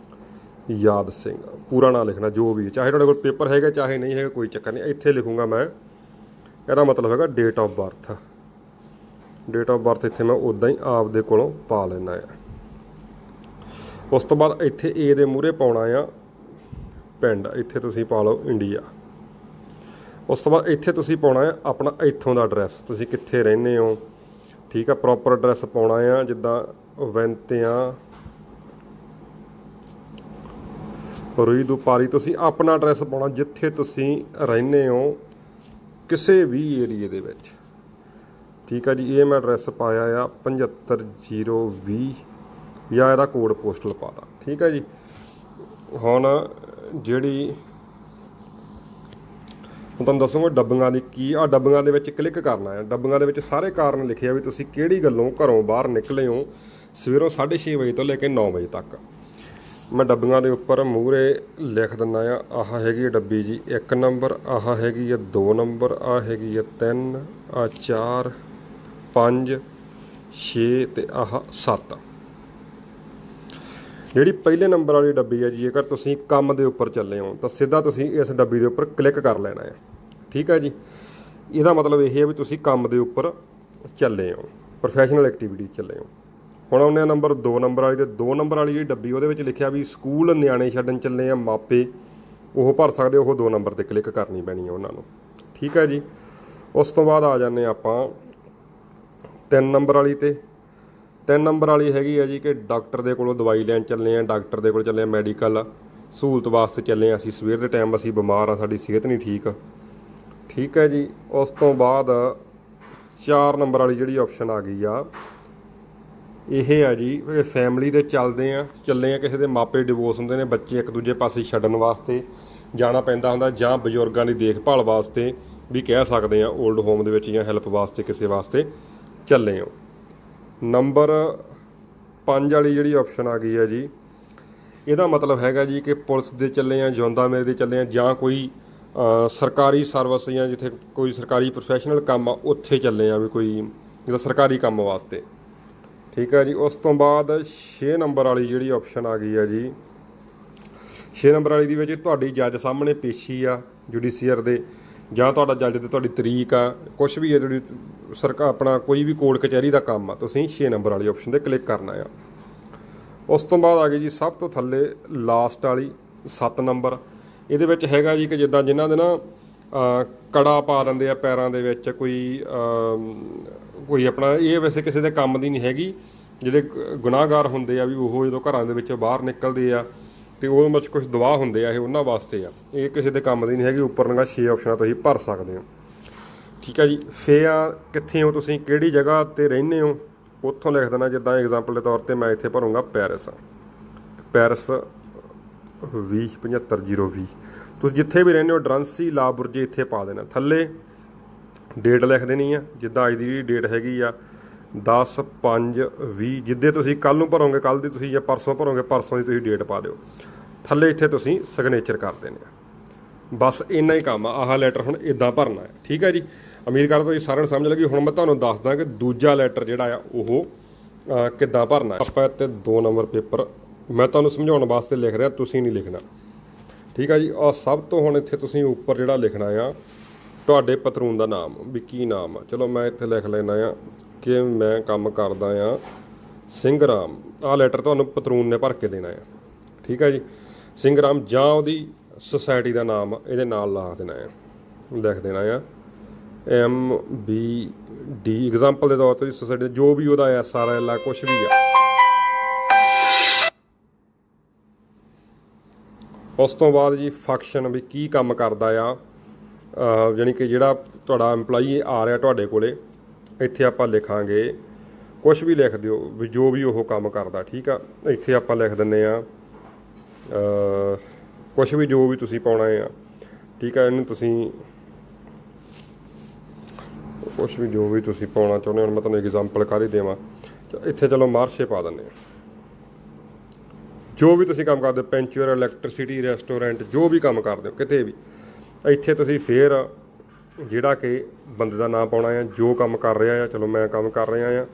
ਯਾਦ ਸਿੰਘ, ਪੂਰਾ ਨਾਂ ਲਿਖਣਾ ਜੋ ਵੀ, ਚਾਹੇ ਤੁਹਾਡੇ ਕੋਲ ਪੇਪਰ ਹੈਗਾ ਚਾਹੇ ਨਹੀਂ ਹੈਗਾ ਕੋਈ ਚੱਕਰ ਨਹੀਂ। ਇੱਥੇ ਲਿਖੂँਗਾ ਮੈਂ, ਇਹਦਾ ਮਤਲਬ ਹੈਗਾ date of birth. Date of birth ਇੱਥੇ ਮੈਂ ਉੱਦਾਂ ਹੀ ਆਪਦੇ ਕੋਲੋਂ ਪਾ ਲੈਣਾ ਆ। ਉਸ ਤੋਂ ਬਾਅਦ ਇੱਥੇ ਏ ਦੇ ਮੂਹਰੇ ਪਾਉਣਾ ਆ ਪਿੰਡ, ਇੱਥੇ ਤੁਸੀਂ ਪਾ ਲਓ ਇੰਡੀਆ। ਉਸ ਤੋਂ ਬਾਅਦ ਇੱਥੇ ਤੁਸੀਂ ਪਾਉਣਾ ਆ ਆਪਣਾ ਇੱਥੋਂ ਦਾ ਐਡਰੈਸ, ਤੁਸੀਂ ਕਿੱਥੇ ਰਹਿੰਦੇ ਹੋ, ਠੀਕ ਆ। ਪ੍ਰੋਪਰ ਐਡਰੈਸ ਪਾਉਣਾ ਆ, ਜਿੱਦਾਂ ਵੈਂਤਿਆਂ ਰੂਈ ਦੁਪਾਰੀ, ਤੁਸੀਂ ਆਪਣਾ ਐਡਰੈਸ ਪਾਉਣਾ ਜਿੱਥੇ ਤੁਸੀਂ ਰਹਿੰਦੇ ਹੋ ਕਿਸੇ ਵੀ ਏਰੀਏ ਦੇ ਵਿੱਚ, ਠੀਕ ਆ ਜੀ। ਇਹ ਮੈਂ ਐਡਰੈਸ ਪਾਇਆ ਆ 75020 ਜਾਂ ਇਹਦਾ ਕੋਡ ਪੋਸਟਲ ਪਾਤਾ, ਠੀਕ ਹੈ ਜੀ। ਹੁਣ ਜਿਹੜੀ ਤੁਹਾਨੂੰ ਦੱਸੂਗਾ ਡੱਬੀਆਂ ਦੀ ਕੀ ਆ, ਡੱਬੀਆਂ ਦੇ ਵਿੱਚ ਕਲਿੱਕ ਕਰਨਾ ਹੈ। ਡੱਬੀਆਂ ਦੇ ਵਿੱਚ ਸਾਰੇ ਕਾਰਨ ਲਿਖੇ ਆ ਵੀ ਤੁਸੀਂ ਕਿਹੜੀ ਗੱਲੋਂ ਘਰੋਂ ਬਾਹਰ ਨਿਕਲੇ ਹੋ ਸਵੇਰੋਂ 6:30 ਵਜੇ ਤੋਂ ਲੈ ਕੇ 9 ਵਜੇ ਤੱਕ। ਮੈਂ ਡੱਬੀਆਂ ਦੇ ਉੱਪਰ ਮੂਹਰੇ ਲਿਖ ਦਿੰਦਾ ਆ, ਆਹ ਹੈਗੀ ਡੱਬੀ ਜੀ 1 ਨੰਬਰ, ਆਹ ਹੈਗੀ ਆ 2 ਨੰਬਰ, ਆਹ ਹੈਗੀ ਆ 3, ਆਹ 4, 5, 6 ਤੇ ਆਹ 7। ਜਿਹੜੀ ਪਹਿਲੇ ਨੰਬਰ ਵਾਲੀ ਡੱਬੀ ਹੈ ਜੀ, ਜੇਕਰ ਤੁਸੀਂ ਕੰਮ ਦੇ ਉੱਪਰ ਚੱਲੇ ਹੋ ਤਾਂ ਸਿੱਧਾ ਤੁਸੀਂ ਇਸ ਡੱਬੀ ਦੇ ਉੱਪਰ ਕਲਿੱਕ ਕਰ ਲੈਣਾ ਹੈ, ਠੀਕ ਹੈ ਜੀ। ਇਹਦਾ ਮਤਲਬ ਇਹ ਹੈ ਵੀ ਤੁਸੀਂ ਕੰਮ ਦੇ ਉੱਪਰ ਚੱਲੇ ਹੋ, ਪ੍ਰੋਫੈਸ਼ਨਲ ਐਕਟੀਵਿਟੀ ਚੱਲੇ ਹੋ। ਹੁਣ ਆਉਂਦੇ ਆ ਨੰਬਰ 2 ਨੰਬਰ ਵਾਲੀ, ਤੇ 2 ਨੰਬਰ ਵਾਲੀ ਜਿਹੜੀ ਡੱਬੀ ਉਹਦੇ ਵਿੱਚ ਲਿਖਿਆ ਵੀ ਸਕੂਲ ਨਿਆਣੇ ਛੱਡਣ ਚੱਲੇ ਆ ਮਾਪੇ, ਉਹ ਭਰ ਸਕਦੇ, ਉਹ 2 ਨੰਬਰ 'ਤੇ ਕਲਿੱਕ ਕਰਨੀ ਪੈਣੀ ਹੈ ਉਹਨਾਂ ਨੂੰ, ਠੀਕ ਹੈ ਜੀ। ਉਸ ਤੋਂ ਬਾਅਦ ਆ ਜਾਂਦੇ ਆਪਾਂ 3 ਨੰਬਰ ਵਾਲੀ 'ਤੇ। 3 ਨੰਬਰ ਵਾਲੀ ਹੈਗੀ ਆ ਜੀ ਕਿ ਡਾਕਟਰ ਦੇ ਕੋਲੋਂ ਦਵਾਈ ਲੈਣ ਚੱਲੇ ਆ, ਡਾਕਟਰ ਦੇ ਕੋਲ ਚੱਲੇ ਆ, ਮੈਡੀਕਲ ਸਹੂਲਤ ਵਾਸਤੇ ਚੱਲੇ ਆ ਅਸੀਂ, ਸਵੇਰ ਦੇ ਟਾਈਮ ਅਸੀਂ ਬਿਮਾਰ ਆ, ਸਾਡੀ ਸਿਹਤ ਨਹੀਂ ਠੀਕ, ਠੀਕ ਹੈ ਜੀ। ਉਸ ਤੋਂ ਬਾਅਦ 4 ਨੰਬਰ ਵਾਲੀ ਜਿਹੜੀ ਆਪਸ਼ਨ ਆ ਗਈ ਆ, ਇਹ ਆ ਜੀ ਫੈਮਿਲੀ ਦੇ ਚੱਲੇ ਆ, ਕਿਸੇ ਦੇ ਮਾਪੇ ਡਿਵੋਰਸ ਹੁੰਦੇ ਨੇ, ਬੱਚੇ ਇੱਕ ਦੂਜੇ ਪਾਸੇ ਛੱਡਣ ਵਾਸਤੇ ਜਾਣਾ ਪੈਂਦਾ ਹੁੰਦਾ, ਜਾਂ ਬਜ਼ੁਰਗਾਂ ਦੀ ਦੇਖਭਾਲ ਵਾਸਤੇ ਵੀ ਕਹਿ ਸਕਦੇ ਆ, ਓਲਡ ਹੋਮ ਦੇ ਵਿੱਚ ਜਾਂ ਹੈਲਪ ਵਾਸਤੇ ਕਿਸੇ ਵਾਸਤੇ ਚੱਲੇ ਹੋ। ਨੰਬਰ 5 ਵਾਲੀ ਜਿਹੜੀ ਆਪਸ਼ਨ ਆ ਗਈ ਹੈ ਜੀ, ਇਹਦਾ ਮਤਲਬ ਹੈਗਾ ਜੀ ਕਿ ਪੁਲਿਸ ਦੇ ਚੱਲੇ ਆ, ਜਿਉਂਦਾ ਮੇਰੇ ਦੇ ਚੱਲੇ ਆ, ਜਾਂ ਕੋਈ ਸਰਕਾਰੀ ਸਰਵਿਸ ਜਾਂ ਜਿੱਥੇ ਕੋਈ ਸਰਕਾਰੀ ਪ੍ਰੋਫੈਸ਼ਨਲ ਕੰਮ ਆ ਉੱਥੇ ਚੱਲੇ ਆ, ਵੀ ਕੋਈ ਜਿਹਦਾ ਸਰਕਾਰੀ ਕੰਮ ਵਾਸਤੇ, ਠੀਕ ਹੈ ਜੀ। ਉਸ ਤੋਂ ਬਾਅਦ 6 ਨੰਬਰ ਵਾਲੀ ਜਿਹੜੀ ਆਪਸ਼ਨ ਆ ਗਈ ਹੈ ਜੀ, 6 ਨੰਬਰ ਵਾਲੀ ਦੇ ਵਿੱਚ ਤੁਹਾਡੀ ਜੱਜ ਸਾਹਮਣੇ ਪੇਸ਼ੀ ਆ ਜੁਡੀਸ਼ੀਅਰ ਦੇ, ਜਾਂ ਤੁਹਾਡਾ ਜੱਜ ਤੇ ਤੁਹਾਡੀ ਤਰੀਕ ਆ, ਕੁਛ ਵੀ ਹੈ ਜਿਹੜੀ ਸਰਕਾਰ ਆਪਣਾ ਕੋਈ ਵੀ ਕੋਰਟ ਕਚਹਿਰੀ ਦਾ ਕੰਮ ਆ, ਤੁਸੀਂ 6 ਨੰਬਰ ਵਾਲੀ ਆਪਸ਼ਨ 'ਤੇ ਕਲਿੱਕ ਕਰਨਾ ਆ। ਉਸ ਤੋਂ ਬਾਅਦ ਆ ਗਈ ਜੀ ਸਭ ਤੋਂ ਥੱਲੇ ਲਾਸਟ ਵਾਲੀ 7 ਨੰਬਰ। ਇਹਦੇ ਵਿੱਚ ਹੈਗਾ ਜੀ ਕਿ ਜਿੱਦਾਂ ਜਿਨ੍ਹਾਂ ਦੇ ਨਾ ਕੜਾ ਪਾ ਦਿੰਦੇ ਆ ਪੈਰਾਂ ਦੇ ਵਿੱਚ, ਕੋਈ ਆਪਣਾ, ਇਹ ਵੈਸੇ ਕਿਸੇ ਦੇ ਕੰਮ ਦੀ ਨਹੀਂ ਹੈਗੀ, ਜਿਹੜੇ ਗੁਨਾਹਗਾਰ ਹੁੰਦੇ ਆ ਵੀ ਉਹ ਜਦੋਂ ਘਰਾਂ ਦੇ ਵਿੱਚੋਂ ਬਾਹਰ ਨਿਕਲਦੇ ਆ ਤੇ ਉਹ ਵਿੱਚ ਕੁਝ ਦਬਾਅ ਹੁੰਦੇ ਆ, ਇਹ ਉਹਨਾਂ ਵਾਸਤੇ ਆ, ਇਹ ਕਿਸੇ ਦੇ ਕੰਮ ਦੀ ਨਹੀਂ ਹੈਗੀ। ਉੱਪਰ ਦੀਆਂ 6 ਆਪਸ਼ਨਾਂ ਤੁਸੀਂ ਭਰ ਸਕਦੇ ਹੋ, ਠੀਕ ਹੈ ਜੀ। ਫੇ ਆ ਕਿੱਥੇ ਹੋ ਤੁਸੀਂ, ਕਿਹੜੀ ਜਗ੍ਹਾ 'ਤੇ ਰਹਿੰਦੇ ਹੋ, ਉੱਥੋਂ ਲਿਖ ਦੇਣਾ। ਜਿੱਦਾਂ ਐਗਜ਼ਾਮਪਲ ਦੇ ਤੌਰ 'ਤੇ ਮੈਂ ਇੱਥੇ ਭਰੂੰਗਾ ਪੈਰਿਸ 2075020। ਤੁਸੀਂ ਜਿੱਥੇ ਵੀ ਰਹਿੰਦੇ ਹੋ ਡਰਾਂਸੀ ਲਾ ਬੁਰਜੇ ਇੱਥੇ ਪਾ ਦੇਣਾ। ਥੱਲੇ ਡੇਟ ਲਿਖ ਦੇਣੀ ਆ, ਜਿੱਦਾਂ ਅੱਜ ਦੀ ਜਿਹੜੀ ਡੇਟ ਹੈਗੀ ਆ 10/5/20, ਜਿੱਦੇ ਤੁਸੀਂ ਕੱਲ੍ਹ ਨੂੰ ਭਰੋਗੇ ਕੱਲ੍ਹ ਦੀ, ਤੁਸੀਂ ਜਾਂ ਪਰਸੋਂ ਭਰੋਗੇ ਪਰਸੋਂ ਦੀ ਤੁਸੀਂ ਡੇਟ ਪਾ ਦਿਓ। ਥੱਲੇ ਇੱਥੇ ਤੁਸੀਂ ਸਿਗਨੇਚਰ ਕਰ ਦੇਣੇ ਆ, ਬਸ ਇੰਨਾ ਹੀ ਕੰਮ ਆ। ਆਹ ਲੈਟਰ ਹੁਣ ਇੱਦਾਂ ਭਰਨਾ ਹੈ, ਠੀਕ ਹੈ ਜੀ। ਉਮੀਦ ਕਰਦਾ ਤੁਸੀਂ ਸਾਰਿਆਂ ਨੂੰ ਸਮਝ ਲੱਗੀ। ਹੁਣ ਮੈਂ ਤੁਹਾਨੂੰ ਦੱਸਦਾ ਕਿ ਦੂਜਾ ਲੈਟਰ ਜਿਹੜਾ ਆ ਉਹ ਕਿੱਦਾਂ ਭਰਨਾ। ਆਪਾਂ ਇੱਥੇ 2 ਨੰਬਰ ਪੇਪਰ ਮੈਂ ਤੁਹਾਨੂੰ ਸਮਝਾਉਣ ਵਾਸਤੇ ਲਿਖ ਰਿਹਾ, ਤੁਸੀਂ ਨਹੀਂ ਲਿਖਣਾ, ਠੀਕ ਹੈ ਜੀ। ਔਰ ਸਭ ਤੋਂ ਹੁਣ ਇੱਥੇ ਤੁਸੀਂ ਉੱਪਰ ਜਿਹੜਾ ਲਿਖਣਾ ਆ ਤੁਹਾਡੇ ਪਤਰੂਨ ਦਾ ਨਾਮ, ਵੀ ਕੀ ਨਾਮ ਆ। ਚਲੋ ਮੈਂ ਇੱਥੇ ਲਿਖ ਲੈਣਾ ਆ ਕਿ ਮੈਂ ਕੰਮ ਕਰਦਾ ਆ ਸਿੰਘ ਰਾਮ। ਆਹ ਲੈਟਰ ਤੁਹਾਨੂੰ ਪਤਰੂਨ ਨੇ ਭਰ ਕੇ ਦੇਣਾ ਆ, ਠੀਕ ਹੈ ਜੀ। ਸਿੰਘ ਰਾਮ, ਜਾਂ ਉਹਦੀ ਸੁਸਾਇਟੀ ਦਾ ਨਾਮ ਇਹਦੇ ਨਾਲ ਲਾ ਦੇਣਾ ਆ, ਲਿਖ ਦੇਣਾ ਆ MBD, ਐਗਜ਼ਾਮਪਲ ਦੇ ਤੌਰ 'ਤੇ ਸੁਸਾਇਟੀ ਜੋ ਵੀ ਉਹਦਾ SRL ਆ, ਕੁਛ ਵੀ ਆ। ਉਸ ਤੋਂ ਬਾਅਦ ਜੀ ਫੰਕਸ਼ਨ, ਵੀ ਕੀ ਕੰਮ ਕਰਦਾ ਆ, ਯਾਨੀ ਕਿ ਜਿਹੜਾ ਤੁਹਾਡਾ ਐਮਪਲਾਈ ਆ ਰਿਹਾ ਤੁਹਾਡੇ ਕੋਲੇ, ਇੱਥੇ ਆਪਾਂ ਲਿਖਾਂਗੇ, ਕੁਛ ਵੀ ਲਿਖ ਦਿਓ ਵੀ ਜੋ ਵੀ ਉਹ ਕੰਮ ਕਰਦਾ, ਠੀਕ ਆ। ਇੱਥੇ ਆਪਾਂ ਲਿਖ ਦਿੰਦੇ ਆ ਕੁਛ ਵੀ ਜੋ ਵੀ ਤੁਸੀਂ ਪਾਉਣਾ ਆ, ਠੀਕ ਆ। ਇਹਨੂੰ ਤੁਸੀਂ ਕੁਛ ਵੀ ਜੋ ਵੀ ਤੁਸੀਂ ਪਾਉਣਾ ਚਾਹੁੰਦੇ ਹੋ। ਹੁਣ ਮੈਂ ਤੁਹਾਨੂੰ ਐਗਜ਼ਾਮਪਲ ਕਰ ਹੀ ਦੇਵਾਂ। ਇੱਥੇ ਚਲੋ ਮਾਰਸ਼ੇ ਪਾ ਦਿੰਦੇ ਹਾਂ। ਜੋ ਵੀ ਤੁਸੀਂ ਕੰਮ ਕਰਦੇ ਹੋ, ਪੈਂਚਰ, ਇਲੈਕਟ੍ਰੀਸਿਟੀ, ਰੈਸਟੋਰੈਂਟ, ਜੋ ਵੀ ਕੰਮ ਕਰਦੇ ਹੋ ਕਿਤੇ ਵੀ, ਇੱਥੇ ਤੁਸੀਂ ਫੇਰ ਜਿਹੜਾ ਕਿ ਬੰਦੇ ਦਾ ਨਾਮ ਪਾਉਣਾ ਆ, ਜੋ ਕੰਮ ਕਰ ਰਿਹਾ ਆ। ਚਲੋ ਮੈਂ ਕੰਮ ਕਰ ਰਿਹਾ ਆ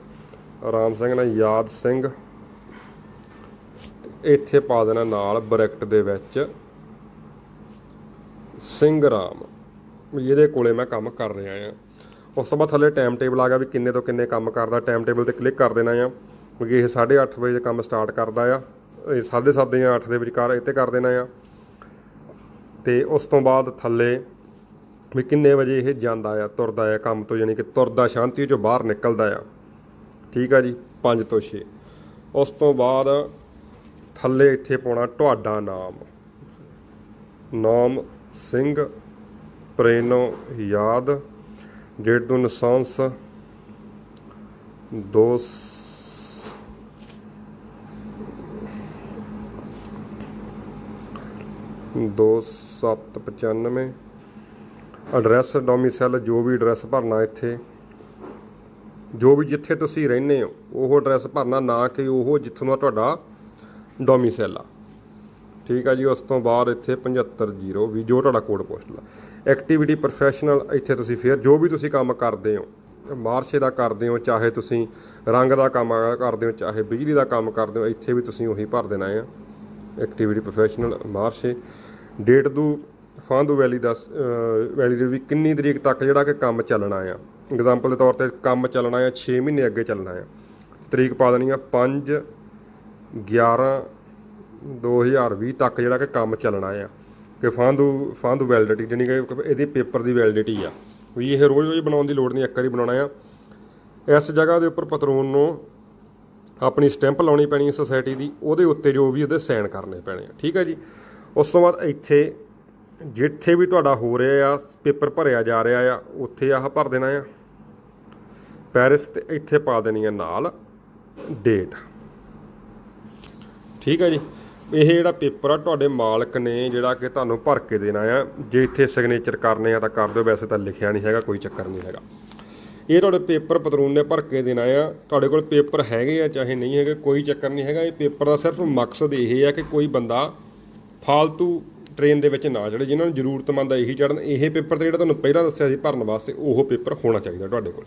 ਰਾਮ ਸਿੰਘ ਨਾਲ, ਯਾਦ ਸਿੰਘ। ਇੱਥੇ ਪਾ ਦੇਣਾ ਨਾਲ ਬਰੈਕਟ ਦੇ ਵਿੱਚ ਸਿੰਘ ਰਾਮ, ਵੀ ਇਹਦੇ ਕੋਲੇ ਮੈਂ ਕੰਮ ਕਰ ਰਿਹਾ ਆ। ਉਸ ਤੋਂ ਬਾਅਦ ਥੱਲੇ ਟਾਈਮ ਟੇਬਲ ਆ ਗਿਆ ਵੀ ਕਿੰਨੇ ਤੋਂ ਕਿੰਨੇ ਕੰਮ ਕਰਦਾ। ਟਾਈਮ ਟੇਬਲ 'ਤੇ ਕਲਿੱਕ ਕਰ ਦੇਣਾ ਆ, ਕਿਉਂਕਿ ਇਹ 8:30 ਵਜੇ ਕੰਮ ਸਟਾਰਟ ਕਰਦਾ ਆ, ਇਹ 7:30 ਜਾਂ 8 ਦੇ ਵਿਚਕਾਰ ਇਹ 'ਤੇ ਕਰ ਦੇਣਾ ਆ। ਅਤੇ ਉਸ ਤੋਂ ਬਾਅਦ ਥੱਲੇ ਵੀ ਕਿੰਨੇ ਵਜੇ ਇਹ ਜਾਂਦਾ ਆ, ਤੁਰਦਾ ਆ ਕੰਮ ਤੋਂ, ਯਾਨੀ ਕਿ ਤੁਰਦਾ ਸ਼ਾਂਤੀ 'ਚੋਂ ਬਾਹਰ ਨਿਕਲਦਾ ਆ। ਠੀਕ ਆ ਜੀ, 5 ਤੋਂ 6। ਉਸ ਤੋਂ ਬਾਅਦ ਥੱਲੇ ਇੱਥੇ ਪਾਉਣਾ ਤੁਹਾਡਾ ਨਾਮ, ਨਾਮ ਸਿੰਘ ਪ੍ਰੇਨੋ ਯਾਦ, ਡੇਟ ਤੋਂ ਨਸਾਂਸ 2/7/95। ਐਡਰੈਸ ਡੋਮੀਸੈਲ, ਜੋ ਵੀ ਐਡਰੈਸ ਭਰਨਾ ਇੱਥੇ, ਜੋ ਵੀ ਜਿੱਥੇ ਤੁਸੀਂ ਰਹਿੰਦੇ ਹੋ ਉਹ ਐਡਰੈਸ ਭਰਨਾ, ਨਾ ਕਿ ਉਹ ਜਿੱਥੋਂ ਦਾ ਤੁਹਾਡਾ ਡੋਮੀਸੈਲ ਆ। ਠੀਕ ਆ ਜੀ। ਉਸ ਤੋਂ ਬਾਅਦ ਇੱਥੇ 75/0 ਵੀ ਜੋ ਤੁਹਾਡਾ ਕੋਡ ਪੋਸਟਲ ਆ। ਐਕਟੀਵਿਟੀ ਪ੍ਰੋਫੈਸ਼ਨਲ, ਇੱਥੇ ਤੁਸੀਂ ਫਿਰ ਜੋ ਵੀ ਤੁਸੀਂ ਕੰਮ ਕਰਦੇ ਹੋ, ਮਾਰਸ਼ੇ ਦਾ ਕਰਦੇ ਹੋ, ਚਾਹੇ ਤੁਸੀਂ ਰੰਗ ਦਾ ਕੰਮ ਕਰਦੇ ਹੋ, ਚਾਹੇ ਬਿਜਲੀ ਦਾ ਕੰਮ ਕਰਦੇ ਹੋ, ਇੱਥੇ ਵੀ ਤੁਸੀਂ ਉਹੀ ਭਰ ਦੇਣਾ ਆ। Activity professional ਮਾਰਸ਼ੇ। ਡੇਟ ਦੂ ਫਾਂਦੂ ਵੈਲੀ ਦਾ ਵੈਲੀ ਦੇ ਵੀ ਕਿੰਨੀ ਤਰੀਕ ਤੱਕ ਜਿਹੜਾ ਕਿ ਕੰਮ ਚੱਲਣਾ ਆ। ਐਗਜ਼ਾਮਪਲ ਦੇ ਤੌਰ 'ਤੇ ਕੰਮ ਚੱਲਣਾ ਆ 6 ਮਹੀਨੇ ਅੱਗੇ ਚੱਲਣਾ ਆ। ਤਰੀਕ ਪਾ ਦੇਣੀ ਆ 5/11/2020 ਤੱਕ ਜਿਹੜਾ ਕਿ ਕੰਮ ਚੱਲਣਾ ਆ। ਕਿ ਫਾਂਦੂ ਵੈਲਿਡਿਟੀ, ਜਾਣੀ ਕਿ ਇਹਦੀ ਪੇਪਰ ਦੀ ਵੈਲਿਡਿਟੀ ਆ, ਵੀ ਇਹ ਰੋਜ਼ ਬਣਾਉਣ ਦੀ ਲੋੜ ਨਹੀਂ, ਇੱਕ ਵਾਰੀ ਬਣਾਉਣਾ ਆ। ਇਸ ਜਗ੍ਹਾ ਦੇ ਉੱਪਰ ਪਤਰੂਨ ਨੂੰ ਆਪਣੀ ਸਟੈਂਪ ਲਾਉਣੀ ਪੈਣੀ ਹੈ ਸੁਸਾਇਟੀ ਦੀ, ਉਹਦੇ ਉੱਤੇ ਜੋ ਵੀ ਉਹਦੇ ਸਾਈਨ ਕਰਨੇ ਪੈਣੇ ਆ। ਠੀਕ ਹੈ ਜੀ। ਉਸ ਤੋਂ ਬਾਅਦ ਇੱਥੇ ਜਿੱਥੇ ਵੀ ਤੁਹਾਡਾ ਹੋ ਰਿਹਾ ਆ, ਪੇਪਰ ਭਰਿਆ ਜਾ ਰਿਹਾ ਆ, ਉੱਥੇ ਆਹ ਭਰ ਦੇਣਾ ਆ ਪੈਰਿਸ, ਅਤੇ ਇੱਥੇ ਪਾ ਦੇਣੀ ਆ ਨਾਲ ਡੇਟ। ਠੀਕ ਹੈ ਜੀ। ਇਹ ਜਿਹੜਾ ਪੇਪਰ ਆ ਤੁਹਾਡੇ ਮਾਲਕ ਨੇ ਜਿਹੜਾ ਕਿ ਤੁਹਾਨੂੰ ਭਰ ਕੇ ਦੇਣਾ ਆ। ਜੇ ਇੱਥੇ ਸਿਗਨੇਚਰ ਕਰਨੇ ਆ ਤਾਂ ਕਰ ਦਿਓ, ਵੈਸੇ ਤਾਂ ਲਿਖਿਆ ਨਹੀਂ ਹੈਗਾ, ਕੋਈ ਚੱਕਰ ਨਹੀਂ ਹੈਗਾ। ਇਹ ਤੁਹਾਡੇ ਪੇਪਰ ਪਤਰੂਨ ਨੇ ਭਰ ਕੇ ਦੇਣਾ ਆ। ਤੁਹਾਡੇ ਕੋਲ ਪੇਪਰ ਹੈਗੇ ਆ ਚਾਹੇ ਨਹੀਂ ਹੈਗੇ, ਕੋਈ ਚੱਕਰ ਨਹੀਂ ਹੈਗਾ। ਇਹ ਪੇਪਰ ਦਾ ਸਿਰਫ ਮਕਸਦ ਇਹ ਆ ਕਿ ਕੋਈ ਬੰਦਾ ਫਾਲਤੂ ਟ੍ਰੇਨ ਦੇ ਵਿੱਚ ਨਾ ਚੜ੍ਹੇ, ਜਿਨ੍ਹਾਂ ਨੂੰ ਜ਼ਰੂਰਤਮੰਦ ਆ ਇਹੀ ਚੜ੍ਹਨ। ਇਹ ਪੇਪਰ 'ਤੇ ਜਿਹੜਾ ਤੁਹਾਨੂੰ ਪਹਿਲਾਂ ਦੱਸਿਆ ਸੀ ਭਰਨ ਵਾਸਤੇ, ਉਹ ਪੇਪਰ ਹੋਣਾ ਚਾਹੀਦਾ ਤੁਹਾਡੇ ਕੋਲ।